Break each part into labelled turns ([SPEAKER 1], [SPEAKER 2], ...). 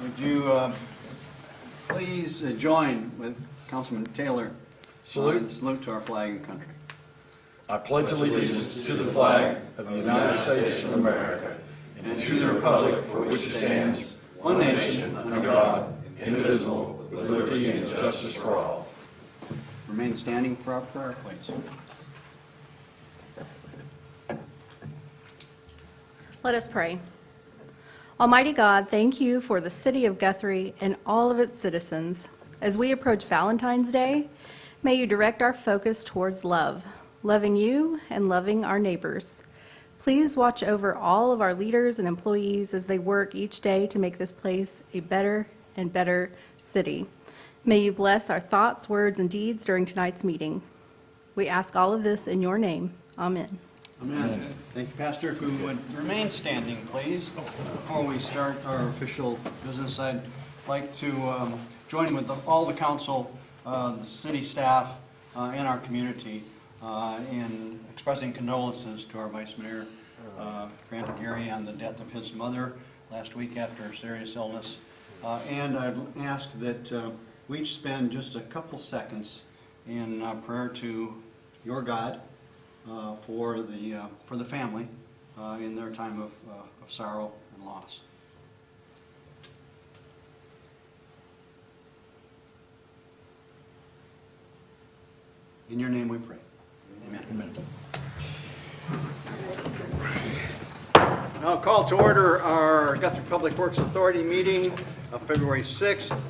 [SPEAKER 1] Would you please join with Councilman Taylor in salute to our flag and country.
[SPEAKER 2] I pledge allegiance to the flag of the United States of America and to the republic for which it stands, one nation, under God, indivisible, with liberty and justice for all.
[SPEAKER 1] Remain standing for our prayer, please.
[SPEAKER 3] Let us pray. Almighty God, thank you for the city of Guthrie and all of its citizens. As we approach Valentine's Day, may you direct our focus towards love, loving you and loving our neighbors. Please watch over all of our leaders and employees as they work each day to make this place a better and better city. May you bless our thoughts, words, and deeds during tonight's meeting. We ask all of this in your name. Amen.
[SPEAKER 1] Amen. Thank you, Pastor. If we would remain standing, please. Before we start our official business, I'd like to join with all the council, the city staff, and our community in expressing condolences to our Vice Mayor, Grant Aguirre, on the death of his mother last week after a serious illness. And I'd ask that we each spend just a couple seconds in prayer to your God, for the family in their time of sorrow and loss. In your name we pray. Amen. Amen. I'll call to order our Guthrie Public Works Authority meeting of February 6th.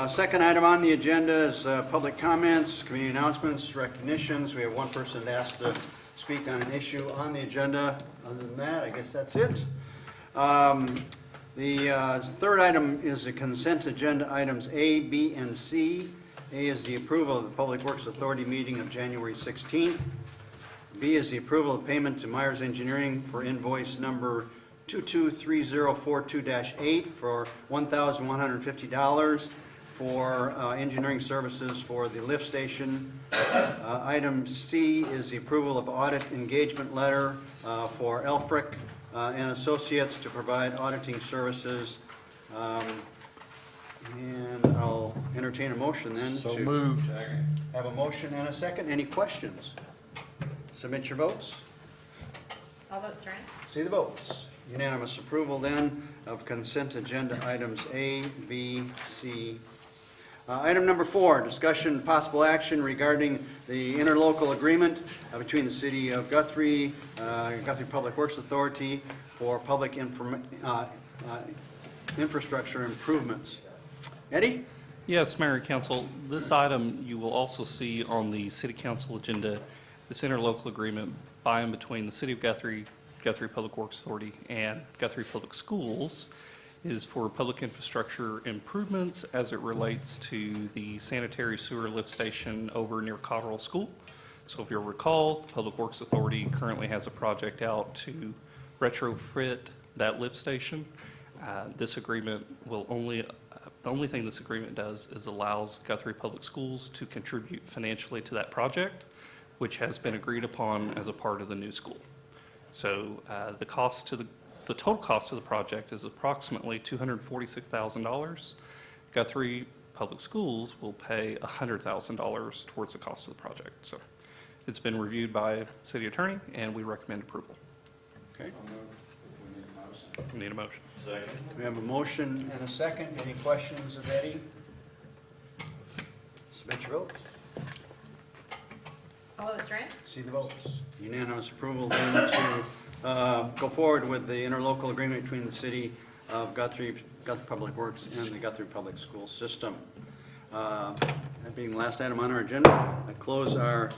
[SPEAKER 1] Second item on the agenda is public comments, community announcements, recognitions. We have one person asked to speak on an issue on the agenda. Other than that, I guess that's it. The third item is the consent agenda items A, B, and C. A is the approval of the Public Works Authority meeting of January 16th. B is the approval of payment to Myers Engineering for invoice number 223042-8 for $1,150. For engineering services for the lift station. Item C is the approval of audit engagement letter for Elfrick and Associates to provide auditing services. And I'll entertain a motion then.
[SPEAKER 2] So moved.
[SPEAKER 1] Have a motion and a second. Any questions? Submit your votes.
[SPEAKER 3] All votes are in.
[SPEAKER 1] See the votes. Unanimous approval then of consent agenda items A, B, C. Item number 4, discussion and possible action regarding the interlocal agreement between the City of Guthrie, Guthrie Public Works Authority for public infrastructure improvements. Eddie?
[SPEAKER 4] Yes, Mayor and Council, this item you will also see on the City Council agenda, this interlocal agreement by and between the City of Guthrie, Guthrie Public Works Authority, and Guthrie Public Schools is for public infrastructure improvements as it relates to the sanitary sewer lift station over near Cotterell School. So if you'll recall, the Public Works Authority currently has a project out to retrofit that lift station. This agreement will the only thing this agreement does is allows Guthrie Public Schools to contribute financially to that project, which has been agreed upon as a part of the new school. So the total cost of the project is approximately $246,000. Guthrie Public Schools will pay $100,000 towards the cost of the project. So it's been reviewed by City Attorney, and we recommend approval.
[SPEAKER 1] Okay.
[SPEAKER 4] We need a motion.
[SPEAKER 2] Second.
[SPEAKER 1] We have a motion and a second. Any questions of Eddie? Submit your votes.
[SPEAKER 3] All votes are in.
[SPEAKER 1] See the votes. Unanimous approval then to go forward with the interlocal agreement between the City of Guthrie Public Works and the Guthrie Public School System. That being the last item on our agenda, I close our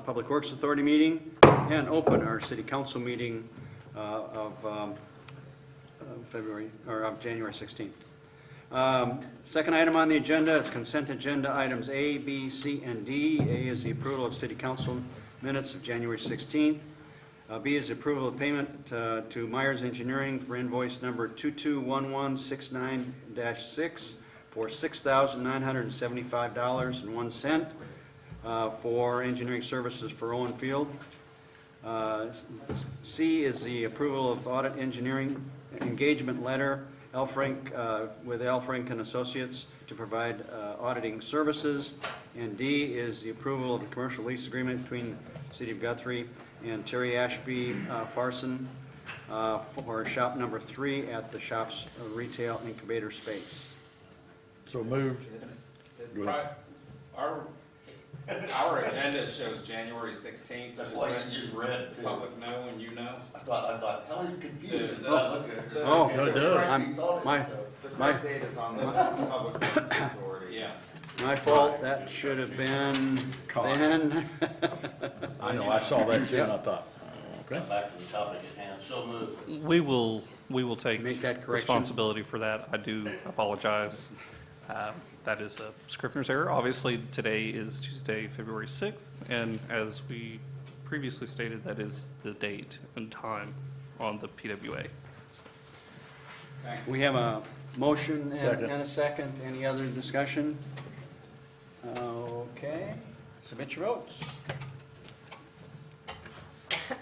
[SPEAKER 1] Public Works Authority meeting and open our City Council meeting of January 16th. Second item on the agenda is consent agenda items A, B, C, and D. A is the approval of City Council minutes of January 16th. B is approval of payment to Myers Engineering for invoice number 221169-6 for $6,975.01 for engineering services for Owen Field. C is the approval of audit engineering engagement letter with Elfrink and Associates to provide auditing services. And D is the approval of the commercial lease agreement between the City of Guthrie and Terry Ashby Farson for shop number 3 at the shop's retail incubator space.
[SPEAKER 2] So moved. Go ahead.
[SPEAKER 5] Our agenda shows January 16th.
[SPEAKER 6] That's
[SPEAKER 5] Just
[SPEAKER 6] why
[SPEAKER 5] let
[SPEAKER 6] you just read,
[SPEAKER 5] the
[SPEAKER 6] too.
[SPEAKER 5] public know and you know.
[SPEAKER 6] I thought, hell, he's confused. And then
[SPEAKER 1] Oh.
[SPEAKER 6] I looked at it.
[SPEAKER 1] Oh,
[SPEAKER 2] no, it does.
[SPEAKER 1] I'm- my-
[SPEAKER 7] The correct date is on the Public Works Authority.
[SPEAKER 5] Yeah.
[SPEAKER 1] My fault, that should have been then.
[SPEAKER 2] I know, I saw that too, and I thought, okay.
[SPEAKER 6] Back to the topic at hand, so moved.
[SPEAKER 4] We will take
[SPEAKER 1] Make that correction.
[SPEAKER 4] responsibility for that. I do apologize. That is a Scrivener's error. Obviously, today is Tuesday, February 6th, and as we previously stated, that is the date and time on the PWA.
[SPEAKER 1] We have a motion
[SPEAKER 2] Second.
[SPEAKER 1] and a second. Any other discussion? Okay, submit your votes.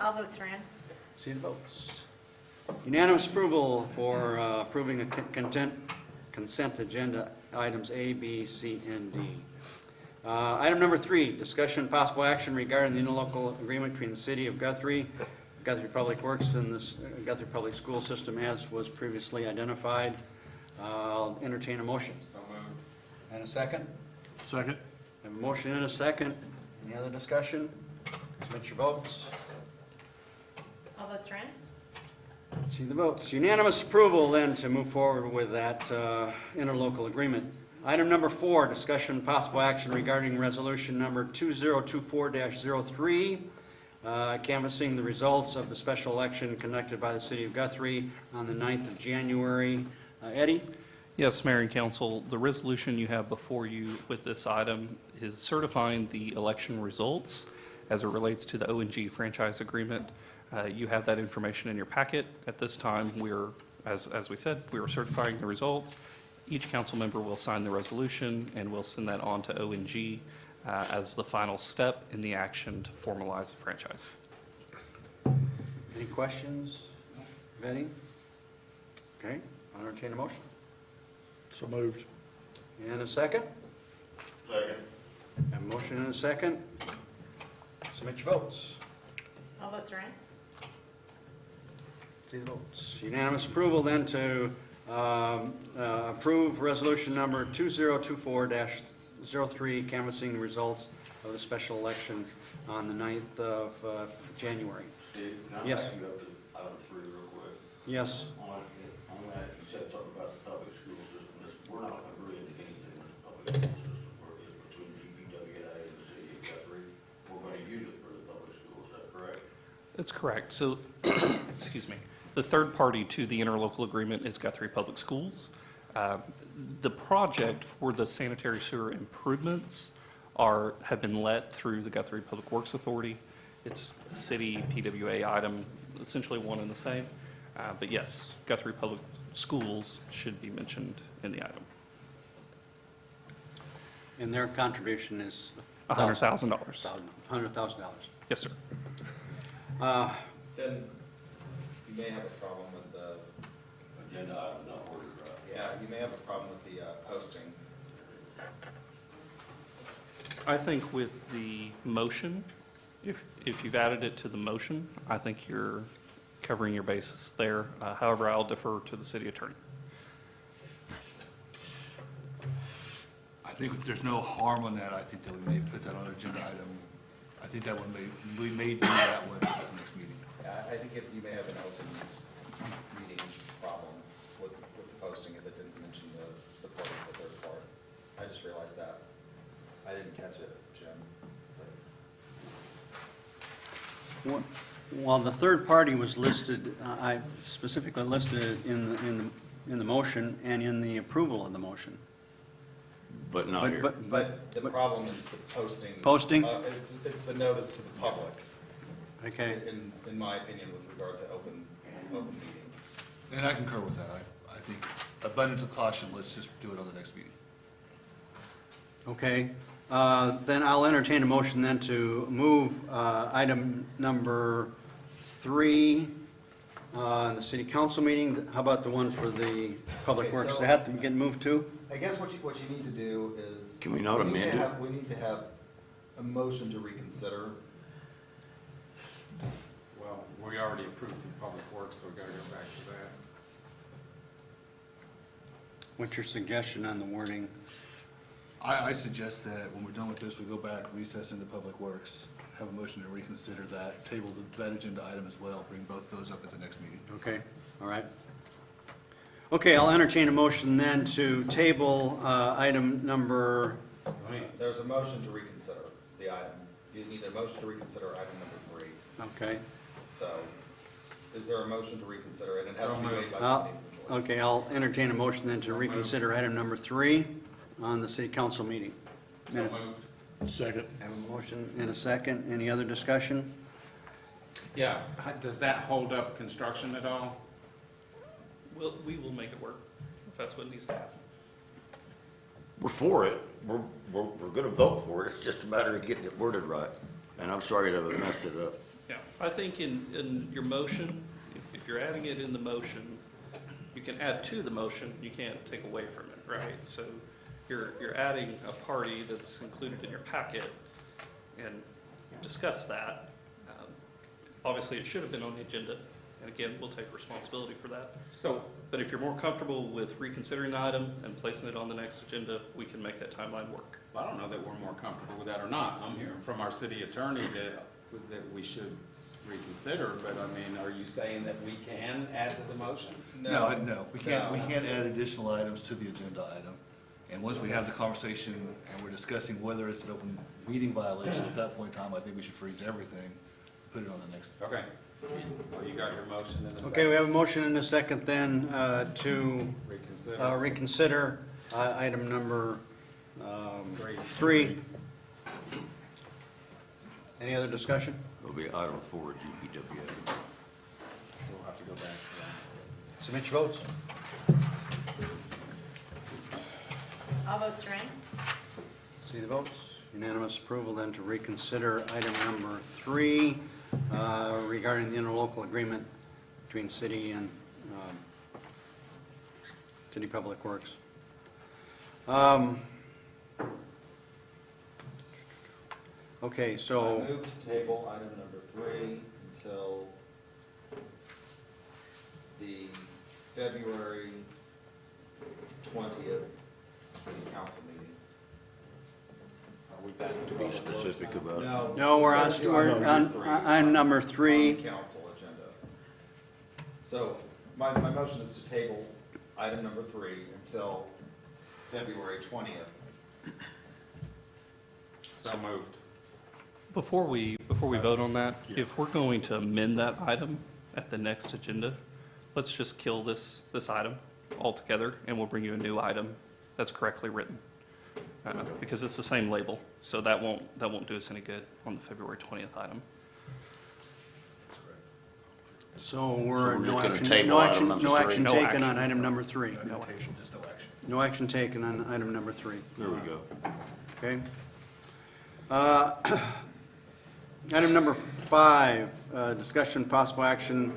[SPEAKER 8] All votes are in.
[SPEAKER 1] See the votes. Unanimous approval for approving a consent agenda items A, B, C, and D. Item number 3, discussion possible action regarding the interlocal agreement between the City of Guthrie, Guthrie Public Works, and the Guthrie Public School System as was previously identified. I'll entertain a motion.
[SPEAKER 5] So moved.
[SPEAKER 1] And a second?
[SPEAKER 2] Second.
[SPEAKER 1] Have a motion and a second. Any other discussion? Submit your votes.
[SPEAKER 8] All votes are in.
[SPEAKER 1] See the votes. Unanimous approval then to move forward with that interlocal agreement. Item number 4, discussion possible action regarding resolution number 2024-03, canvassing the results of the special election conducted by the City of Guthrie on the 9th of January. Eddie?
[SPEAKER 4] Yes, Mayor and Council, the resolution you have before you with this item is certifying the election results as it relates to the O&G franchise agreement. You have that information in your packet. At this time, as we said, we are certifying the results. Each council member will sign the resolution, and we'll send that on to O&G as the final step in the action to formalize the franchise.
[SPEAKER 1] Any questions? Betty? Okay, I'll entertain a motion.
[SPEAKER 2] So moved.
[SPEAKER 1] And a second?
[SPEAKER 6] Second.
[SPEAKER 1] A motion and a second. Submit your votes.
[SPEAKER 8] All votes are in.
[SPEAKER 1] See the votes. Unanimous approval then to approve resolution number 2024-03, canvassing the results of the special election on the 9th of January.
[SPEAKER 6] Steve, can I
[SPEAKER 1] Yes.
[SPEAKER 6] back you up to item 3 real quick?
[SPEAKER 1] Yes.
[SPEAKER 6] On that, you said something about the public school system. We're not agreeing to anything with the public school system. It's between GPWA and the City of Guthrie. We're going to use it for the public schools, is that correct?
[SPEAKER 4] That's correct. So, excuse me, the third party to the interlocal agreement is Guthrie Public Schools. The project for the sanitary sewer improvements have been let through the Guthrie Public Works Authority. It's a city PWA item, essentially one and the same. But yes, Guthrie Public Schools should be mentioned in the item.
[SPEAKER 1] And their contribution is
[SPEAKER 4] $100,000.
[SPEAKER 1] $100,000.
[SPEAKER 4] Yes, sir.
[SPEAKER 7] Then you may have a problem with the,
[SPEAKER 6] Agenda item, not order, right?
[SPEAKER 7] yeah, you may have a problem with the posting.
[SPEAKER 4] I think with the motion, if you've added it to the motion, I think you're covering your bases there. However, I'll defer to the city attorney.
[SPEAKER 9] I think if there's no harm on that, I think that we may put that on an agenda item. I think that one we may do that one at the next meeting.
[SPEAKER 7] I think you may have an open meeting problem with the posting if it didn't mention the part of the third part. I just realized that. I didn't catch it, Jim.
[SPEAKER 1] Well, the third party was listed, I specifically listed it in the motion and in the approval of the motion.
[SPEAKER 6] But not here.
[SPEAKER 7] But the problem is the posting.
[SPEAKER 1] Posting?
[SPEAKER 7] It's the notice to the public,
[SPEAKER 1] Okay,
[SPEAKER 7] in my opinion, with regard to open meeting.
[SPEAKER 9] And I concur with that. I think abundance of caution, let's just do it on the next meeting.
[SPEAKER 1] okay. Then I'll entertain a motion then to move item number 3 the city council meeting. How about the one for the public
[SPEAKER 7] Okay,
[SPEAKER 1] works?
[SPEAKER 7] so-
[SPEAKER 1] Does that have to get moved too?
[SPEAKER 7] I guess what you need to do is.
[SPEAKER 6] Can we not amend it?
[SPEAKER 7] We need to have a motion to reconsider.
[SPEAKER 5] Well, we already approved the public works, so we gotta go back to that.
[SPEAKER 1] What's your suggestion on the wording?
[SPEAKER 9] I suggest that when we're done with this, we go back, recess into Public Works, have a motion to reconsider that, table that agenda item as well, bring both those up at the next meeting.
[SPEAKER 1] Okay, all right. Okay, I'll entertain a motion then to table item number,
[SPEAKER 7] There's a motion to reconsider the item. You need a motion to reconsider item number 3.
[SPEAKER 1] okay.
[SPEAKER 7] So, is there a motion to reconsider it? It has
[SPEAKER 5] So
[SPEAKER 7] to be made by
[SPEAKER 1] I'll-
[SPEAKER 7] somebody individually.
[SPEAKER 1] Okay, I'll entertain a motion then to reconsider item number 3 on the city council meeting.
[SPEAKER 5] So moved.
[SPEAKER 9] Second.
[SPEAKER 1] Have a motion and a second. Any other discussion?
[SPEAKER 5] Yeah, does that hold up construction at all?
[SPEAKER 4] We will make it work, if that's what needs to happen.
[SPEAKER 6] We're for it. We're gonna vote for it. It's just a matter of getting it worded right. And I'm sorry to have messed it up.
[SPEAKER 4] Yeah, I think in your motion, if you're adding it in the motion, you can add to the motion, you can't take away from it, right? So you're adding a party that's included in your packet, and you've discussed that. Obviously, it should have been on the agenda, and again, we'll take responsibility for that.
[SPEAKER 5] So,
[SPEAKER 4] But if you're more comfortable with reconsidering the item and placing it on the next agenda, we can make that timeline work.
[SPEAKER 5] I don't know that we're more comfortable with that or not. I'm hearing from our city attorney that we should reconsider, but I mean, are you saying that we can add to the motion?
[SPEAKER 9] No, we can't add additional items to the agenda item. And once we have the conversation and we're discussing whether it's an open meeting violation, at that point in time, I think we should freeze everything, put it on the next.
[SPEAKER 5] Okay. Well, you got your motion in a second.
[SPEAKER 1] Okay, we have a motion and a second then to
[SPEAKER 5] Reconsider.
[SPEAKER 1] reconsider item number 3. Any other discussion?
[SPEAKER 6] It'll be item 4 at DPWA.
[SPEAKER 5] We'll have to go back to that.
[SPEAKER 1] Submit your votes.
[SPEAKER 8] All votes are in.
[SPEAKER 1] See the votes. Unanimous approval then to reconsider item number 3 regarding the interlocal agreement between city and City Public Works. Okay, so,
[SPEAKER 7] I move to table item number 3 until the February 20th city council meeting.
[SPEAKER 5] Are we back to
[SPEAKER 6] To be specific about it.
[SPEAKER 1] no, we're on number 3.
[SPEAKER 7] On the council agenda. So, my motion is to table item number 3 until February 20th.
[SPEAKER 5] So moved.
[SPEAKER 4] Before we vote on that, if we're going to amend that item at the next agenda, let's just kill this item altogether, and we'll bring you a new item that's correctly written. Because it's the same label, so that won't do us any good on the February 20th item.
[SPEAKER 1] So we're,
[SPEAKER 6] So we're
[SPEAKER 1] no
[SPEAKER 6] just gonna
[SPEAKER 1] action,
[SPEAKER 6] table
[SPEAKER 1] no
[SPEAKER 6] item
[SPEAKER 1] action,
[SPEAKER 6] number
[SPEAKER 1] no
[SPEAKER 6] 3?
[SPEAKER 1] action
[SPEAKER 4] No
[SPEAKER 1] taken
[SPEAKER 4] action.
[SPEAKER 1] on item number 3.
[SPEAKER 9] No action, just no action.
[SPEAKER 1] No action taken on item number 3.
[SPEAKER 6] There we go.
[SPEAKER 1] Okay. Item number 5, discussion possible action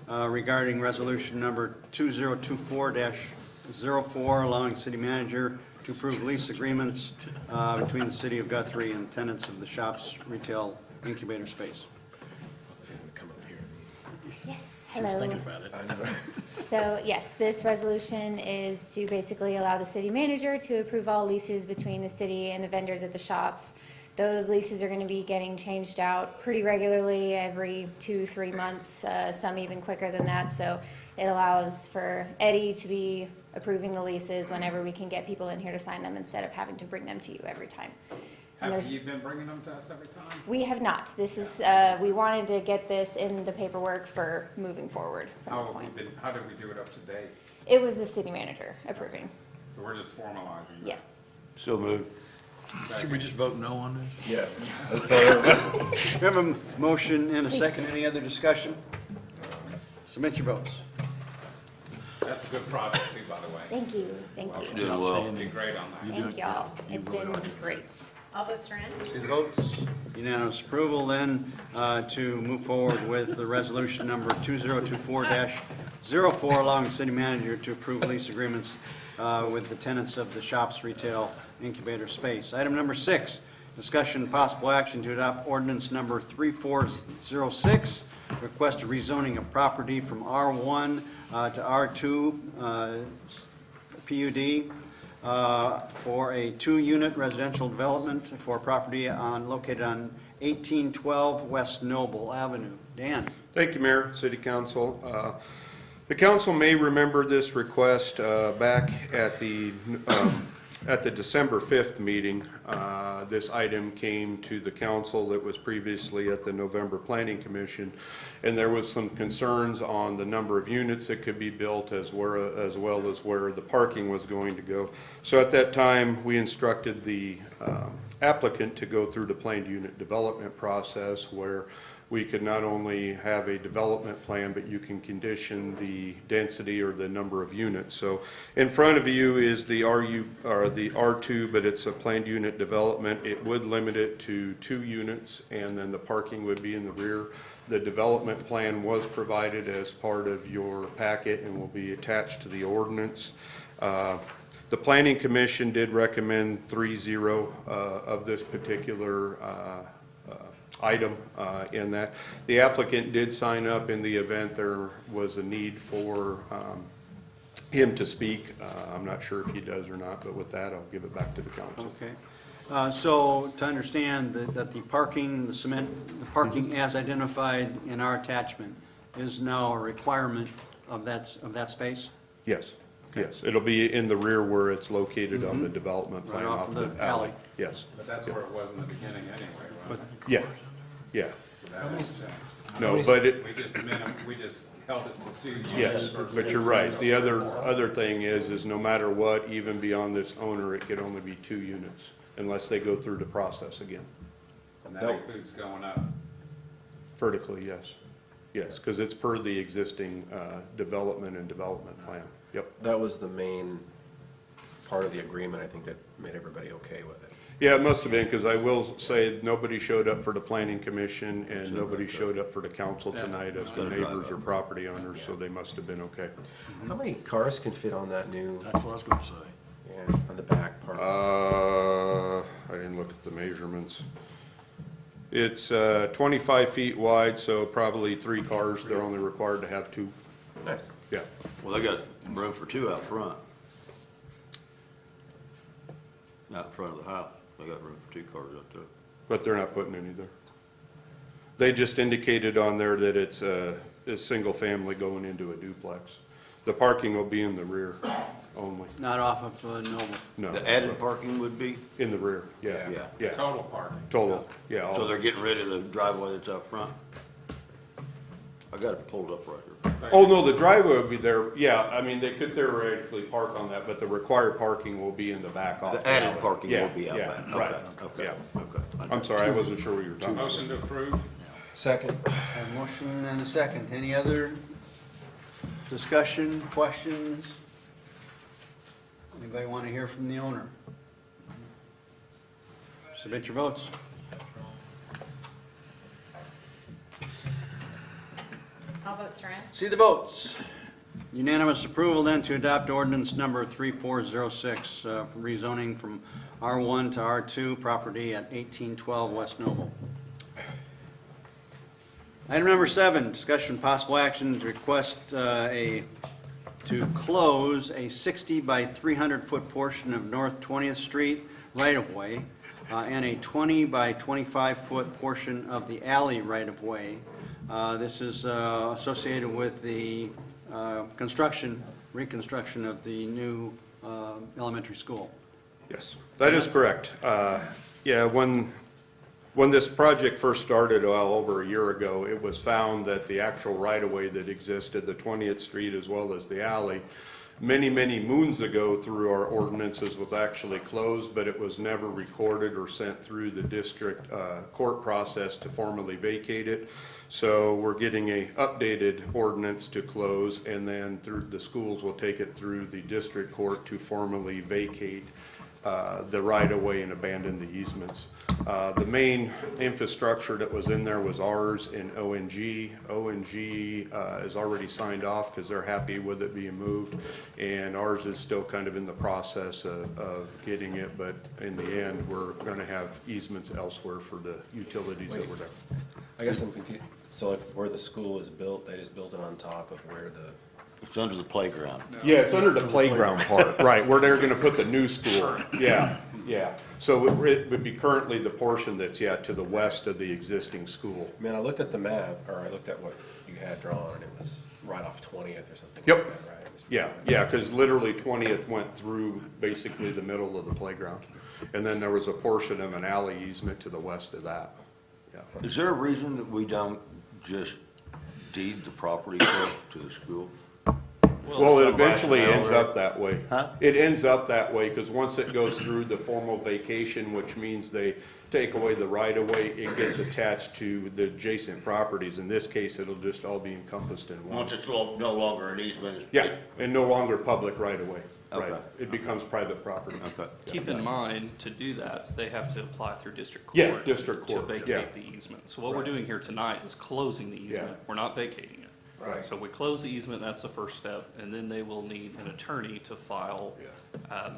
[SPEAKER 1] regarding resolution number 2024-04, allowing city manager to approve lease agreements between the city of Guthrie and tenants of the shop's retail incubator space.
[SPEAKER 10] Yes, hello. So, yes, this resolution is to basically allow the city manager to approve all leases between the city and the vendors at the shops. Those leases are going to be getting changed out pretty regularly, every 2-3 months, some even quicker than that. So it allows for Eddie to be approving the leases whenever we can get people in here to sign them instead of having to bring them to you every time. And
[SPEAKER 5] Have
[SPEAKER 10] there's-
[SPEAKER 5] you been bringing them to us every time?
[SPEAKER 10] We have not. This is, we wanted to get this in the paperwork for moving forward from this point.
[SPEAKER 5] How did we do it up to date?
[SPEAKER 10] It was the city manager approving,
[SPEAKER 5] So we're just formalizing that.
[SPEAKER 10] yes.
[SPEAKER 6] So moved.
[SPEAKER 5] Second.
[SPEAKER 9] just vote no on this?
[SPEAKER 1] We have a motion and a second. Any other discussion? Submit your votes.
[SPEAKER 5] That's a good project too, by the way.
[SPEAKER 10] Thank you, thank you.
[SPEAKER 6] Doing well.
[SPEAKER 5] You did great on that.
[SPEAKER 10] Thank y'all. It's been great.
[SPEAKER 8] All votes are in.
[SPEAKER 1] See the votes. Unanimous approval then to move forward with the resolution number 2024-04, allowing the city manager to approve lease agreements with the tenants of the shop's retail incubator space. Item number 6, discussion and possible action to adopt ordinance number 3406, request a rezoning of property from R1 to R2 PUD for a 2-unit residential development for property located on 1812 West Noble Avenue. Dan?
[SPEAKER 11] Thank you, Mayor, City Council. The council may remember this request back at the December 5th meeting. This item came to the council that was previously at the November Planning Commission, and there was some concerns on the number of units that could be built as well as where the parking was going to go. So at that time, we instructed the applicant to go through the planned unit development process, where we could not only have a development plan, but you can condition the density or the number of units. So in front of you is the the R2, but it's a planned unit development. It would limit it to 2 units, and then the parking would be in the rear. The development plan was provided as part of your packet and will be attached to the ordinance. The Planning Commission did recommend 3-0 of this particular item in that. The applicant did sign up in the event there was a need for him to speak. I'm not sure if he does or not, but with that, I'll give it back to the council.
[SPEAKER 1] Okay. So to understand that the parking, the parking as identified in our attachment is now a requirement of that space?
[SPEAKER 11] Yes, yes. It'll be in the rear where it's located on the development plan.
[SPEAKER 1] Right off of the alley.
[SPEAKER 11] Yes.
[SPEAKER 5] But that's where it was in the beginning anyway, right?
[SPEAKER 11] Yeah, yeah.
[SPEAKER 5] So that makes sense.
[SPEAKER 11] No, but it,
[SPEAKER 5] We just held it to 2 units.
[SPEAKER 11] yes,
[SPEAKER 5] versus
[SPEAKER 11] but you're right. The other thing is no matter what, even beyond this owner, it could only be 2 units unless they go through the process again.
[SPEAKER 5] And that includes going up.
[SPEAKER 11] Vertically, yes. Yes, because it's per the existing development and development plan. Yep.
[SPEAKER 12] That was the main part of the agreement, I think, that made everybody okay with it.
[SPEAKER 11] Yeah, it must have been, because I will say, nobody showed up for the planning commission and nobody showed up for the council tonight as the neighbors or property owners, so they must have been okay.
[SPEAKER 12] How many cars can fit on that new,
[SPEAKER 9] That's what I was gonna say.
[SPEAKER 12] yeah, on the back part?
[SPEAKER 11] I didn't look at the measurements. It's 25 feet wide, so probably 3 cars. They're only required to have 2.
[SPEAKER 12] Nice.
[SPEAKER 11] Yeah.
[SPEAKER 6] Well, they got room for 2 out front. Out in front of the house, they got room for 2 cars out there.
[SPEAKER 11] But they're not putting any there. They just indicated on there that it's a single family going into a duplex. The parking will be in the rear only.
[SPEAKER 1] Not off of Noble?
[SPEAKER 11] No.
[SPEAKER 6] The added parking would be?
[SPEAKER 11] In the rear, yeah.
[SPEAKER 6] Yeah.
[SPEAKER 11] Yeah,
[SPEAKER 5] Total parking.
[SPEAKER 11] total, yeah.
[SPEAKER 6] So they're getting rid of the driveway that's out front? I got it pulled up right here.
[SPEAKER 11] Oh, no, the driveway would be there, yeah, I mean, they could theoretically park on that, but the required parking will be in the back off.
[SPEAKER 6] The added
[SPEAKER 11] alley.
[SPEAKER 6] parking
[SPEAKER 11] Yeah,
[SPEAKER 6] will be out
[SPEAKER 11] yeah,
[SPEAKER 6] back.
[SPEAKER 11] Right,
[SPEAKER 6] Okay,
[SPEAKER 11] yeah.
[SPEAKER 6] okay.
[SPEAKER 11] I'm sorry, I wasn't sure what you were talking about.
[SPEAKER 5] Motion to approve?
[SPEAKER 12] Second.
[SPEAKER 1] Have a motion and a second. Any other discussion, questions? Anybody want to hear from the owner? Submit your votes.
[SPEAKER 8] All votes are in.
[SPEAKER 1] See the votes. Unanimous approval then to adopt ordinance number 3406, rezoning from R1 to R2, property at 1812 West Noble. Item number 7, discussion possible action to request to close a 60 by 300 foot portion of North 20th Street right-of-way and a 20 by 25 foot portion of the alley right-of-way. This is associated with the reconstruction of the new elementary school.
[SPEAKER 11] Yes, that is correct. Yeah, when this project first started, well, over a year ago, it was found that the actual right-of-way that existed, the 20th Street as well as the alley, many, many moons ago through our ordinances was actually closed, but it was never recorded or sent through the district court process to formally vacate it. So we're getting a updated ordinance to close, and then through the schools will take it through the district court to formally vacate the right-of-way and abandon the easements. The main infrastructure that was in there was ours and ONG. ONG is already signed off because they're happy with it being moved, and ours is still kind of in the process of getting it, but in the end, we're going to have easements elsewhere for the utilities that were there.
[SPEAKER 12] I guess I'm confused. So like where the school is built, they just built it on top of where the,
[SPEAKER 6] It's under the playground.
[SPEAKER 11] Yeah, it's under the playground part, right, where they're gonna put the new school. Yeah, yeah. So it would be currently the portion that's, yeah, to the west of the existing school.
[SPEAKER 12] man, I looked at the map, or I looked at what you had drawn, and it was right off 20th or something.
[SPEAKER 11] Yep.
[SPEAKER 12] like that, right? It was-
[SPEAKER 11] Yeah, because literally 20th went through basically the middle of the playground. And then there was a portion of an alley easement to the west of that. Yeah.
[SPEAKER 6] Is there a reason that we don't just deed the property to the school?
[SPEAKER 11] Well, it
[SPEAKER 6] some
[SPEAKER 11] eventually
[SPEAKER 6] rationale
[SPEAKER 11] ends
[SPEAKER 6] there.
[SPEAKER 11] up that way.
[SPEAKER 6] Huh?
[SPEAKER 11] It ends up that way, because once it goes through the formal vacation, which means they take away the right-of-way, it gets attached to the adjacent properties. In this case, it'll just all be encompassed in one.
[SPEAKER 6] Once it's no longer an easement, it's.
[SPEAKER 11] Yeah, and no longer public right-of-way. Right.
[SPEAKER 6] Okay.
[SPEAKER 11] It becomes private property.
[SPEAKER 6] Okay.
[SPEAKER 4] Keep in mind, to do that, they have to apply through district court.
[SPEAKER 11] Yeah, district court,
[SPEAKER 4] To
[SPEAKER 11] yeah.
[SPEAKER 4] vacate the easement. So what we're doing here tonight is closing the easement.
[SPEAKER 11] Yeah.
[SPEAKER 4] We're not vacating it.
[SPEAKER 11] Right.
[SPEAKER 4] So we close the easement, that's the first step, and then they will need an attorney to file a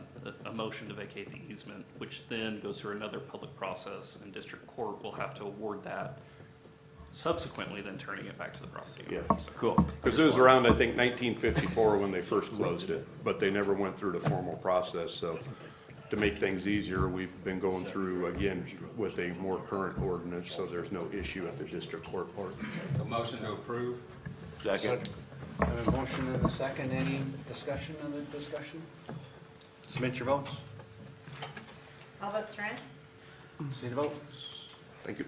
[SPEAKER 4] motion to vacate the easement, which then goes through another public process, and district court will have to award that, subsequently then turning it back to the property owner.
[SPEAKER 11] Yeah.
[SPEAKER 6] Cool.
[SPEAKER 11] Because it was around, I think, 1954 when they first closed it, but they never went through the formal process. So to make things easier, we've been going through, again, with a more current ordinance, so there's no issue at the district court part.
[SPEAKER 5] A motion to approve?
[SPEAKER 6] Second.
[SPEAKER 1] I have a motion and a second. Any discussion on the discussion? Submit your votes.
[SPEAKER 8] I'll vote Strand.
[SPEAKER 1] See the votes.
[SPEAKER 11] Thank you.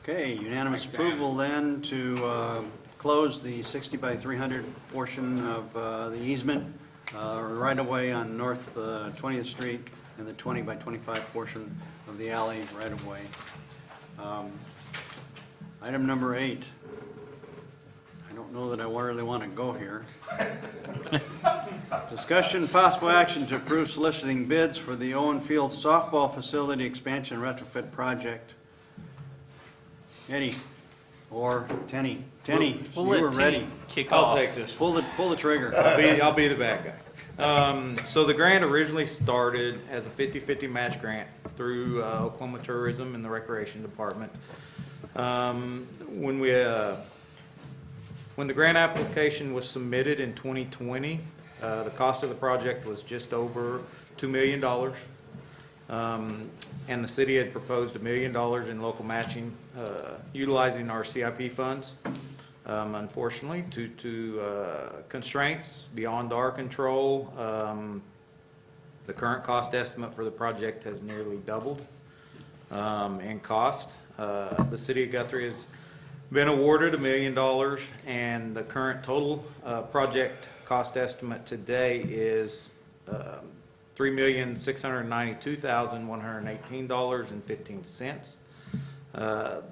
[SPEAKER 1] Okay, unanimous
[SPEAKER 5] Thanks, Dan.
[SPEAKER 1] approval then to close the 60 by 300 portion of the easement right away on North 20th Street and the 20 by 25 portion of the alley right of way. Item number 8. I don't know that I really want to go here. Discussion, possible action to approve soliciting bids for the Owen Field softball facility expansion retrofit project. Eddie, or Tenny. Tenny,
[SPEAKER 4] We'll
[SPEAKER 1] you
[SPEAKER 4] let
[SPEAKER 1] were ready.
[SPEAKER 4] Tenny kick off.
[SPEAKER 13] I'll take this.
[SPEAKER 1] Pull the trigger.
[SPEAKER 13] I'll be the bad guy. So the grant originally started as a 50-50 match grant through Oklahoma Tourism and the Recreation Department. When the grant application was submitted in 2020, the cost of the project was just over $2 million. And the city had proposed $1 million in local matching, utilizing our CIP funds. Unfortunately, due to constraints beyond our control, the current cost estimate for the project has nearly doubled in cost. The city of Guthrie has been awarded $1 million, and the current total project cost estimate today is $3,692,118.15.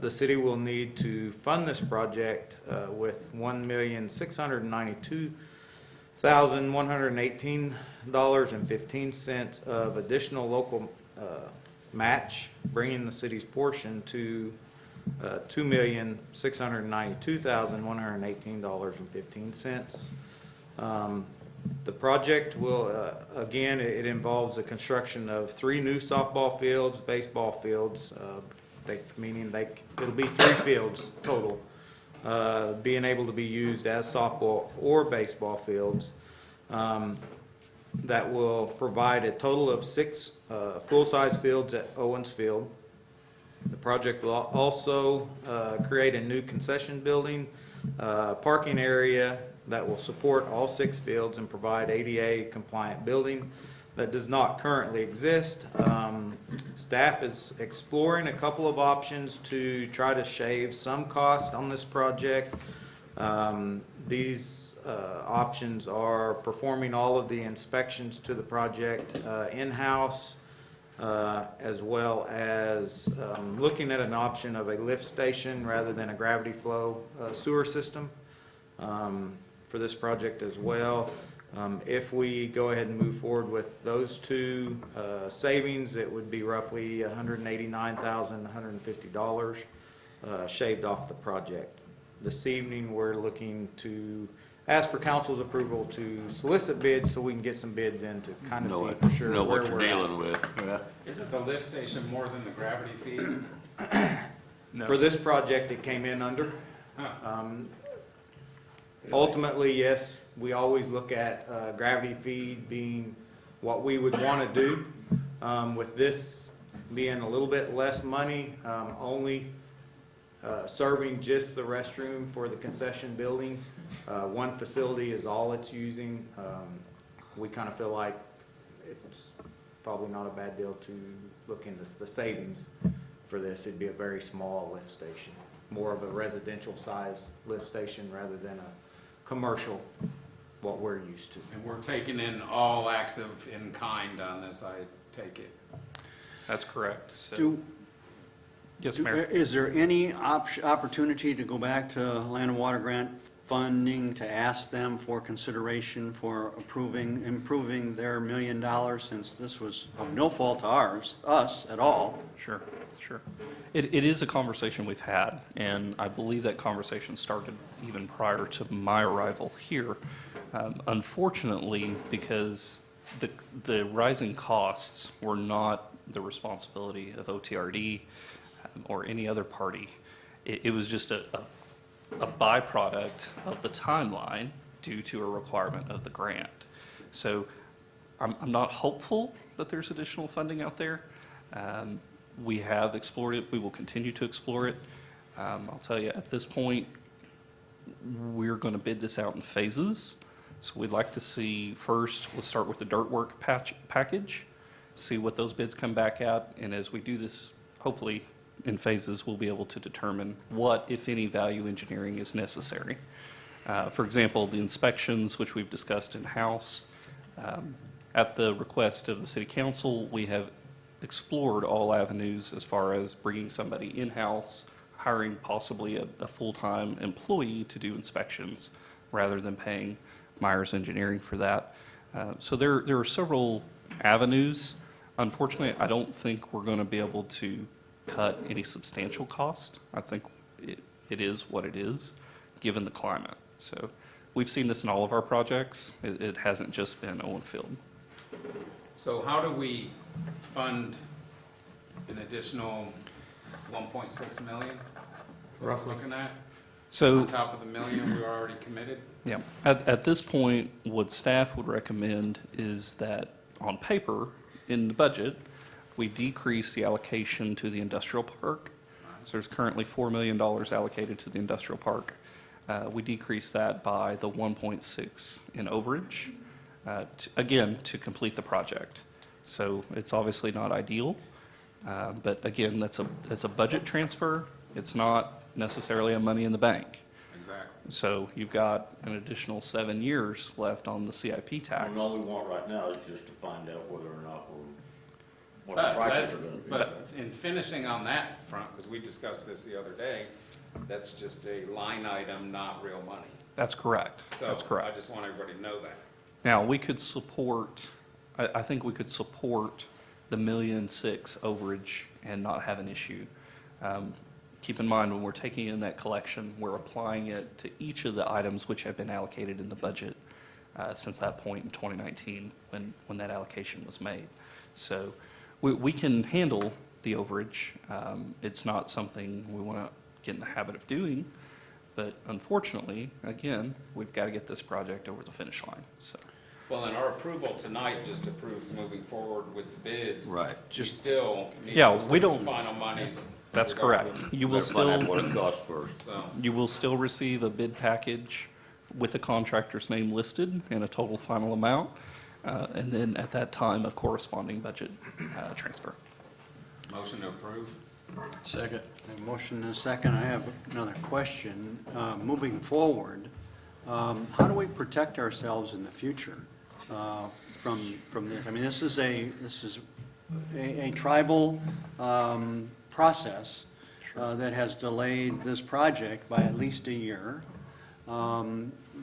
[SPEAKER 13] The city will need to fund this project with $1,692,118.15 of additional local match, bringing the city's portion to $2,692,118.15. The project will, again, it involves the construction of 3 new softball fields, baseball fields, it'll be 3 fields total, being able to be used as softball or baseball fields. That will provide a total of 6 full-size fields at Owens Field. The project will also create a new concession building, parking area that will support all 6 fields and provide ADA compliant building that does not currently exist. Staff is exploring a couple of options to try to shave some cost on this project. These options are performing all of the inspections to the project in-house, as well as looking at an option of a lift station rather than a gravity flow sewer system for this project as well. If we go ahead and move forward with those two savings, it would be roughly $189,150 shaved off the project. This evening, we're looking to ask for council's approval to solicit bids so we can get some bids in to kind of see for sure
[SPEAKER 6] Know
[SPEAKER 13] where
[SPEAKER 6] what you're
[SPEAKER 13] we're at.
[SPEAKER 6] dealing with.
[SPEAKER 5] Isn't the lift station more than the gravity feed?
[SPEAKER 13] For this project, it came in under.
[SPEAKER 5] Huh.
[SPEAKER 13] Ultimately, yes, we always look at gravity feed being what we would want to do. With this being a little bit less money, only serving just the restroom for the concession building, one facility is all it's using. We kind of feel like it's probably not a bad deal to look into the savings for this. It'd be a very small lift station, more of a residential size lift station rather than a commercial, what we're used to.
[SPEAKER 5] And we're taking in all acts of in kind on this, I take it.
[SPEAKER 4] That's correct. So,
[SPEAKER 1] Do,
[SPEAKER 4] yes, Mayor.
[SPEAKER 1] is there any opportunity to go back to Land and Water Grant funding to ask them for consideration for improving their $1 million, since this was of no fault to us at all?
[SPEAKER 4] Sure, sure. It is a conversation we've had, and I believe that conversation started even prior to my arrival here. Unfortunately, because the rising costs were not the responsibility of OTRD or any other party. It was just a byproduct of the timeline due to a requirement of the grant. So I'm not hopeful that there's additional funding out there. We have explored it. We will continue to explore it. I'll tell you, at this point, we're going to bid this out in phases. So we'd like to see first, let's start with the dirt work package, see what those bids come back at. And as we do this, hopefully in phases, we'll be able to determine what, if any, value engineering is necessary. For example, the inspections, which we've discussed in-house, at the request of the City Council, we have explored all avenues as far as bringing somebody in-house, hiring possibly a full-time employee to do inspections rather than paying Myers Engineering for that. So there are several avenues. Unfortunately, I don't think we're going to be able to cut any substantial cost. I think it is what it is, given the climate. So we've seen this in all of our projects. It hasn't just been Owen Field.
[SPEAKER 5] So how do we fund an additional 1.6 million?
[SPEAKER 4] Roughly.
[SPEAKER 5] Looking at,
[SPEAKER 4] So,
[SPEAKER 5] on top of the million we already committed?
[SPEAKER 4] yeah, at this point, what staff would recommend is that on paper, in the budget, we decrease the allocation to the industrial park. So there's currently $4 million allocated to the industrial park. We decrease that by the 1.6 in overage, again, to complete the project. So it's obviously not ideal, but again, that's a budget transfer. It's not necessarily a money in the bank.
[SPEAKER 5] Exactly.
[SPEAKER 4] So you've got an additional 7 years left on the CIP tax.
[SPEAKER 6] And all we want right now is just to find out whether or not what the prices are gonna be.
[SPEAKER 5] But in finishing on that front, because we discussed this the other day, that's just a line item, not real money.
[SPEAKER 4] That's correct.
[SPEAKER 5] So
[SPEAKER 4] That's correct.
[SPEAKER 5] I just want everybody to know that.
[SPEAKER 4] Now, we could support, I think we could support the $1.6 million overage and not have an issue. Keep in mind, when we're taking in that collection, we're applying it to each of the items which have been allocated in the budget since that point in 2019 when that allocation was made. So we can handle the overage. It's not something we want to get in the habit of doing, but unfortunately, again, we've got to get this project over the finish line, so.
[SPEAKER 5] Well, and our approval tonight just approves moving forward with the bids.
[SPEAKER 6] Right.
[SPEAKER 5] We still need
[SPEAKER 4] Yeah,
[SPEAKER 5] to
[SPEAKER 4] we
[SPEAKER 5] approve
[SPEAKER 4] don't-
[SPEAKER 5] final monies.
[SPEAKER 4] That's correct.
[SPEAKER 5] regardless.
[SPEAKER 4] You will
[SPEAKER 6] Better find out
[SPEAKER 4] still,
[SPEAKER 6] what it costs first.
[SPEAKER 5] So,
[SPEAKER 4] you will still receive a bid package with the contractor's name listed and a total final amount, and then at that time, a corresponding budget transfer.
[SPEAKER 5] motion to approve?
[SPEAKER 1] Second. A motion and a second. I have another question. Moving forward, how do we protect ourselves in the future from this? I mean, this is a tribal process that has delayed this project by at least a year.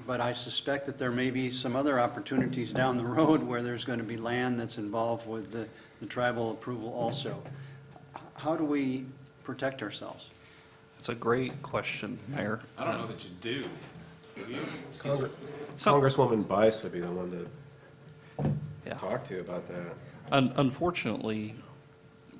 [SPEAKER 1] but I suspect that there may be some other opportunities down the road where there's going to be land that's involved with the tribal approval also. How do we protect ourselves?
[SPEAKER 4] It's a great question, Mayor.
[SPEAKER 5] I don't know that you do. Do you?
[SPEAKER 12] Congresswoman Bice would be the one to
[SPEAKER 4] Yeah.
[SPEAKER 12] talk to about that.
[SPEAKER 4] Unfortunately,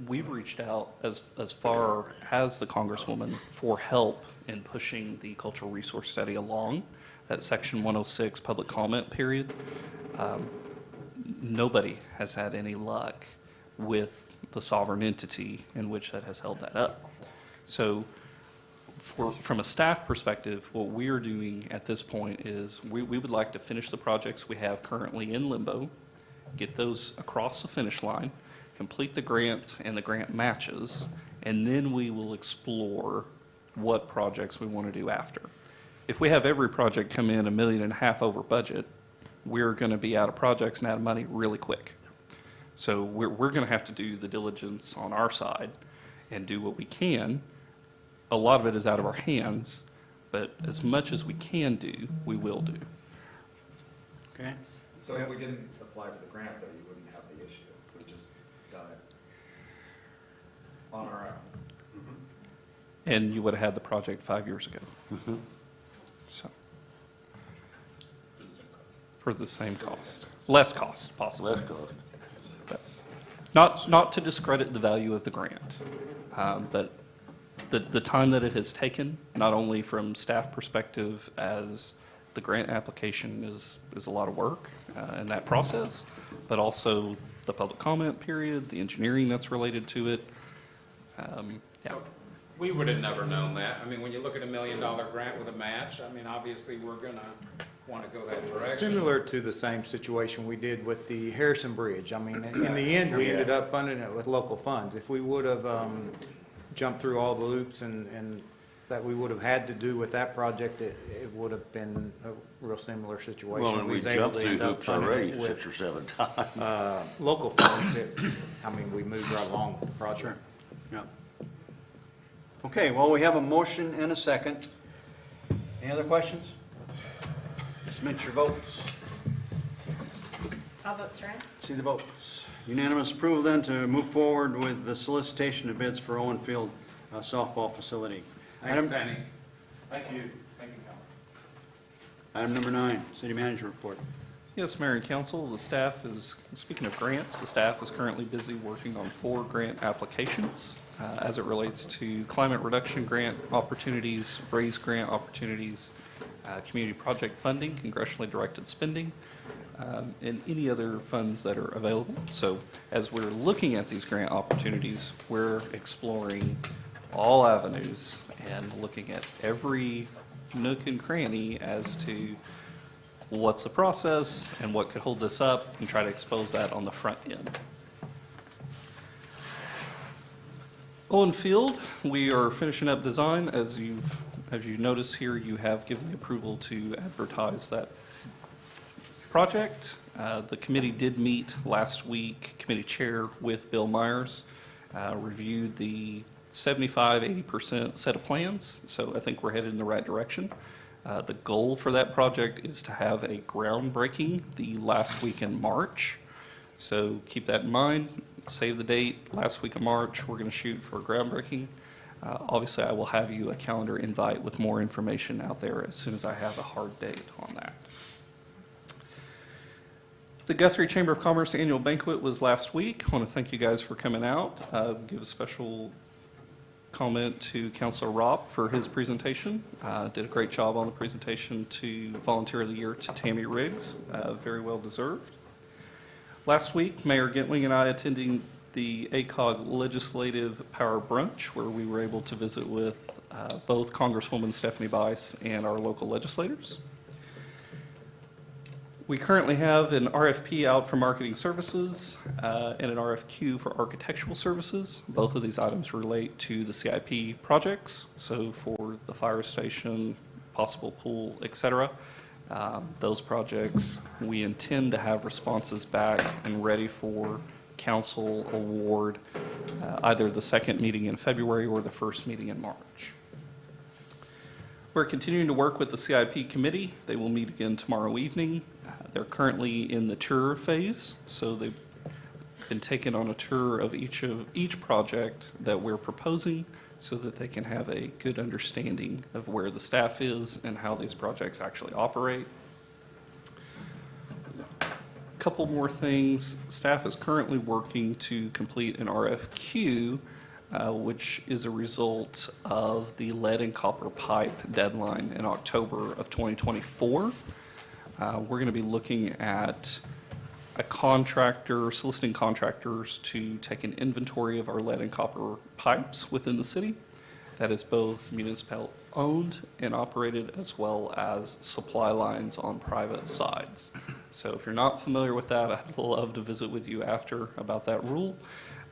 [SPEAKER 4] we've reached out as far as the Congresswoman for help in pushing the cultural resource study along that Section 106 public comment period. Nobody has had any luck with the sovereign entity in which that has held that up. So from a staff perspective, what we're doing at this point is we would like to finish the projects we have currently in limbo, get those across the finish line, complete the grants and the grant matches, and then we will explore what projects we want to do after. If we have every project come in $1.5 million over budget, we're going to be out of projects and out of money really quick. So we're going to have to do the diligence on our side and do what we can. A lot of it is out of our hands, but as much as we can do, we will do.
[SPEAKER 1] Okay?
[SPEAKER 7] So if we didn't apply for the grant, though, you wouldn't have the issue. We've just done it on our own.
[SPEAKER 4] And you would have had the project 5 years ago. So, for the same cost. Less cost, possibly.
[SPEAKER 6] Less cost.
[SPEAKER 4] But not to discredit the value of the grant, but the time that it has taken, not only from staff perspective as the grant application is a lot of work in that process, but also the public comment period, the engineering that's related to it. Yeah.
[SPEAKER 5] We would have never known that. I mean, when you look at $1 million grant with a match, I mean, obviously, we're gonna want to go that direction.
[SPEAKER 13] Similar to the same situation we did with the Harrison Bridge. I mean, in the end, we ended up funding it with local funds. If we would have jumped through all the loops and that we would have had to do with that project, it would have been a real similar situation.
[SPEAKER 6] Well, and we
[SPEAKER 13] was able
[SPEAKER 6] jumped
[SPEAKER 13] to
[SPEAKER 6] through
[SPEAKER 13] end up
[SPEAKER 6] hoops
[SPEAKER 13] funding
[SPEAKER 6] already
[SPEAKER 13] it with,
[SPEAKER 6] 6 or 7 times.
[SPEAKER 13] local funds. I mean, we moved right along with the project.
[SPEAKER 1] Sure. Yeah. Okay, well, we have a motion and a second. Any other questions? Submit your votes.
[SPEAKER 8] I'll vote Strand.
[SPEAKER 1] See the votes. Unanimous approval then to move forward with the solicitation of bids for Owen Field softball facility.
[SPEAKER 5] Thanks, Danny.
[SPEAKER 7] Thank you. Thank you, Colin.
[SPEAKER 1] Item number 9, city manager report.
[SPEAKER 4] Yes, Mayor and Council, the staff is, speaking of grants, the staff is currently busy working on 4 grant applications as it relates to climate reduction grant opportunities, RAISE grant opportunities, community project funding, congressionally directed spending, and any other funds that are available. So as we're looking at these grant opportunities, we're exploring all avenues and looking at every nook and cranny as to what's the process and what could hold this up, and try to expose that on the front end. Owen Field, we are finishing up design. As you notice here, you have given the approval to advertise that project. The committee did meet last week, committee chair with Bill Myers, reviewed the 75-80% set of plans, so I think we're headed in the right direction. The goal for that project is to have a groundbreaking the last week in March. So keep that in mind, save the date, last week of March, we're going to shoot for a groundbreaking. Obviously, I will have you a calendar invite with more information out there as soon as I have a hard date on that. The Guthrie Chamber of Commerce annual banquet was last week. I want to thank you guys for coming out. Give a special comment to Councilor Ropp for his presentation. Did a great job on the presentation. To Volunteer of the Year to Tammy Riggs, very well deserved. Last week, Mayor Gentling and I attending the ACOG Legislative Power Brunch, where we were able to visit with both Congresswoman Stephanie Bice and our local legislators. We currently have an RFP out for marketing services and an RFQ for architectural services. Both of these items relate to the CIP projects, so for the fire station, possible pool, etc. Those projects, we intend to have responses back and ready for council award either the second meeting in February or the first meeting in March. We're continuing to work with the CIP committee. They will meet again tomorrow evening. They're currently in the tour phase, so they've been taken on a tour of each project that we're proposing so that they can have a good understanding of where the staff is and how these projects actually operate. Couple more things. Staff is currently working to complete an RFQ, which is a result of the lead and copper pipe deadline in October of 2024. We're going to be looking at a contractor, soliciting contractors to take an inventory of our lead and copper pipes within the city. That is both municipal owned and operated, as well as supply lines on private sides. So if you're not familiar with that, I'd love to visit with you after about that rule.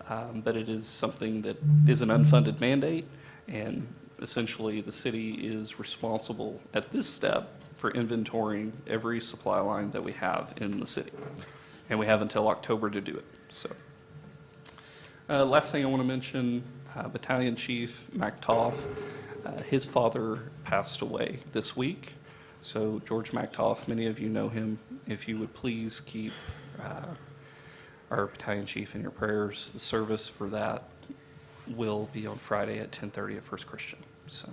[SPEAKER 4] But it is something that is an unfunded mandate, and essentially the city is responsible at this step for inventorying every supply line that we have in the city. And we have until October to do it. So, last thing I want to mention, Battalion Chief Mac Toff, his father passed away this week. So George MacToff, many of you know him. If you would please keep our battalion chief in your prayers. The service for that will be on Friday at 10:30 at First Christian. So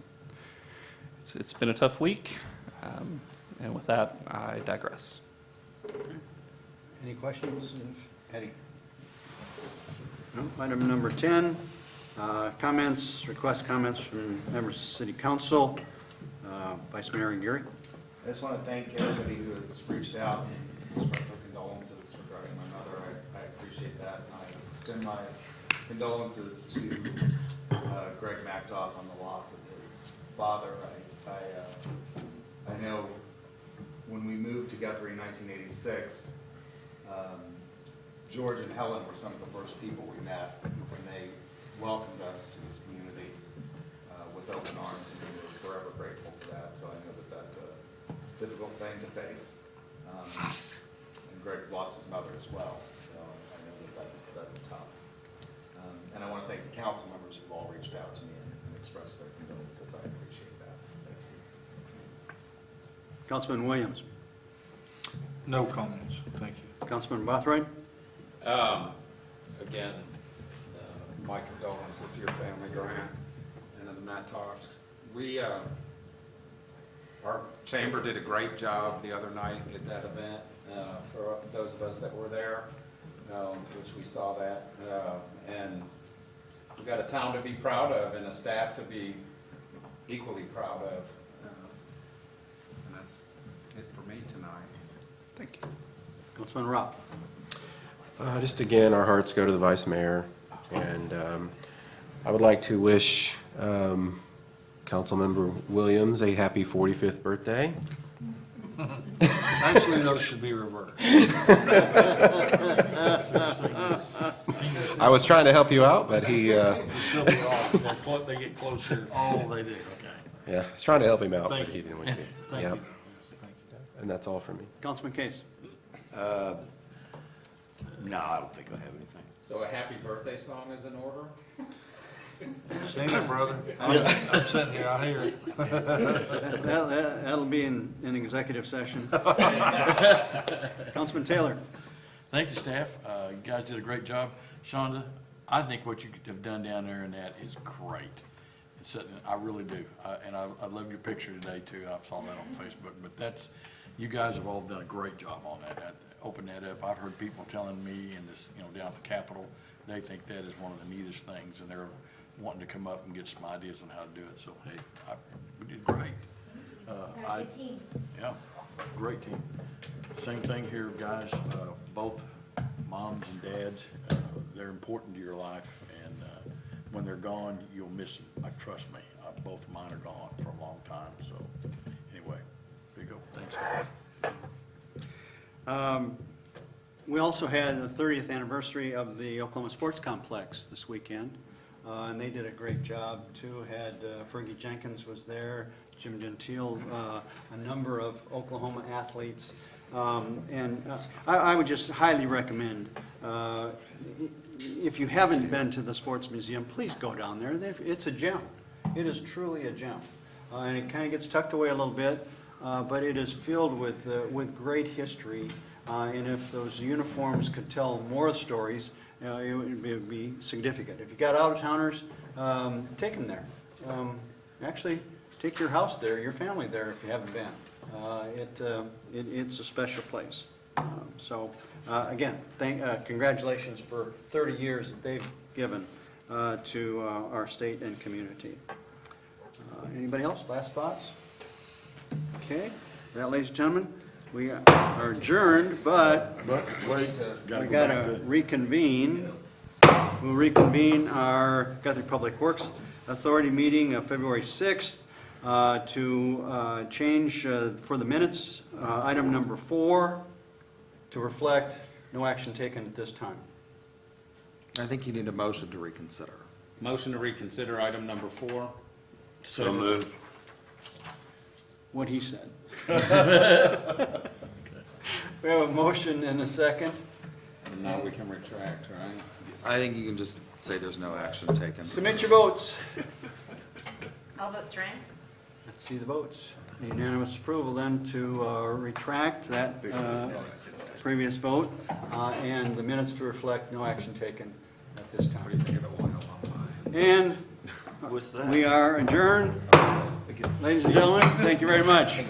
[SPEAKER 4] it's been a tough week, and with that, I digress.
[SPEAKER 1] Any questions? Eddie? No? Item number 10, request comments from members of City Council. Vice Mayor Guthrie.
[SPEAKER 7] I just want to thank everybody who has reached out and expressed their condolences regarding my mother. I appreciate that, and I extend my condolences to Greg MacToff on the loss of his father. I know when we moved to Guthrie in 1986, George and Helen were some of the first people we met when they welcomed us to this community with open arms, and we're forever grateful for that. So I know that that's a difficult thing to face. And Greg lost his mother as well, so I know that that's tough. And I want to thank the council members who've all reached out to me and expressed their condolences. I appreciate that. Thank you.
[SPEAKER 1] Councilman Williams.
[SPEAKER 9] No comments, thank you.
[SPEAKER 1] Councilman Bothroyd.
[SPEAKER 5] Again, my condolences to your family, Grant, and to the Mattoffs. Our chamber did a great job the other night at that event, for those of us that were there, which we saw that. And we've got a town to be proud of and a staff to be equally proud of. And that's it for me tonight.
[SPEAKER 1] Thank you. Councilman Robb.
[SPEAKER 12] Just again, our hearts go to the Vice Mayor, and I would like to wish Councilmember Williams a happy 45th birthday.
[SPEAKER 9] Actually, those should be reversed.
[SPEAKER 12] I was trying to help you out, but he,
[SPEAKER 9] They still be off. They get closer. Oh, they do, okay.
[SPEAKER 12] yeah, I was trying to help him out,
[SPEAKER 9] Thank
[SPEAKER 12] but
[SPEAKER 9] you.
[SPEAKER 12] he didn't want to.
[SPEAKER 9] Thank
[SPEAKER 12] Yep.
[SPEAKER 9] you. Thank you.
[SPEAKER 12] And that's all for me.
[SPEAKER 1] Councilman Case.
[SPEAKER 6] No, I don't think I have anything.
[SPEAKER 5] So a happy birthday song is in order?
[SPEAKER 9] Sing it, brother. I'm sitting here, I hear it.
[SPEAKER 1] That'll be in executive session. Councilman Taylor.
[SPEAKER 14] Thank you, staff. You guys did a great job. Shonda, I think what you have done down there in that is great. I really do. And I love your picture today, too. I saw that on Facebook. But you guys have all done a great job on that. Open that up. I've heard people telling me in this, down at the Capitol, they think that is one of the neatest things, and they're wanting to come up and get some ideas on how to do it. So, hey, we did great.
[SPEAKER 10] Good team.
[SPEAKER 14] Yeah, great team. Same thing here, guys. Both moms and dads, they're important to your life, and when they're gone, you'll miss them. Trust me. Both of mine are gone for a long time. So, anyway, there you go. Thanks, guys.
[SPEAKER 1] We also had the 30th anniversary of the Oklahoma Sports Complex this weekend, and they did a great job too. Had Fergie Jenkins was there, Jim Gentile, a number of Oklahoma athletes, and I would just highly recommend, if you haven't been to the Sports Museum, please go down there. It's a gem. It is truly a gem. and it kind of gets tucked away a little bit, but it is filled with great history. And if those uniforms could tell more stories, it would be significant. If you got out-of-towners, take them there. Actually, take your house there, your family there if you haven't been. It's a special place. So, again, congratulations for 30 years that they've given to our state and community. Anybody else? Last thoughts? Okay. That, ladies and gentlemen, we are adjourned, but
[SPEAKER 14] Wait,
[SPEAKER 1] we got to reconvene. We'll reconvene our Guthrie Public Works Authority meeting of February 6th to change for the minutes, item number 4, to reflect no action taken at this time.
[SPEAKER 7] I think you need a motion to reconsider.
[SPEAKER 5] Motion to reconsider item number 4.
[SPEAKER 14] so moved.
[SPEAKER 1] What he said. We have a motion and a second.
[SPEAKER 5] And now we can retract, right?
[SPEAKER 7] I think you can just say there's no action taken.
[SPEAKER 1] Submit your votes.
[SPEAKER 8] I'll vote Strand.
[SPEAKER 1] Let's see the votes. Unanimous approval then to retract that previous vote and the minutes to reflect no action taken at this time. And we are adjourned. Ladies and gentlemen, thank you very much.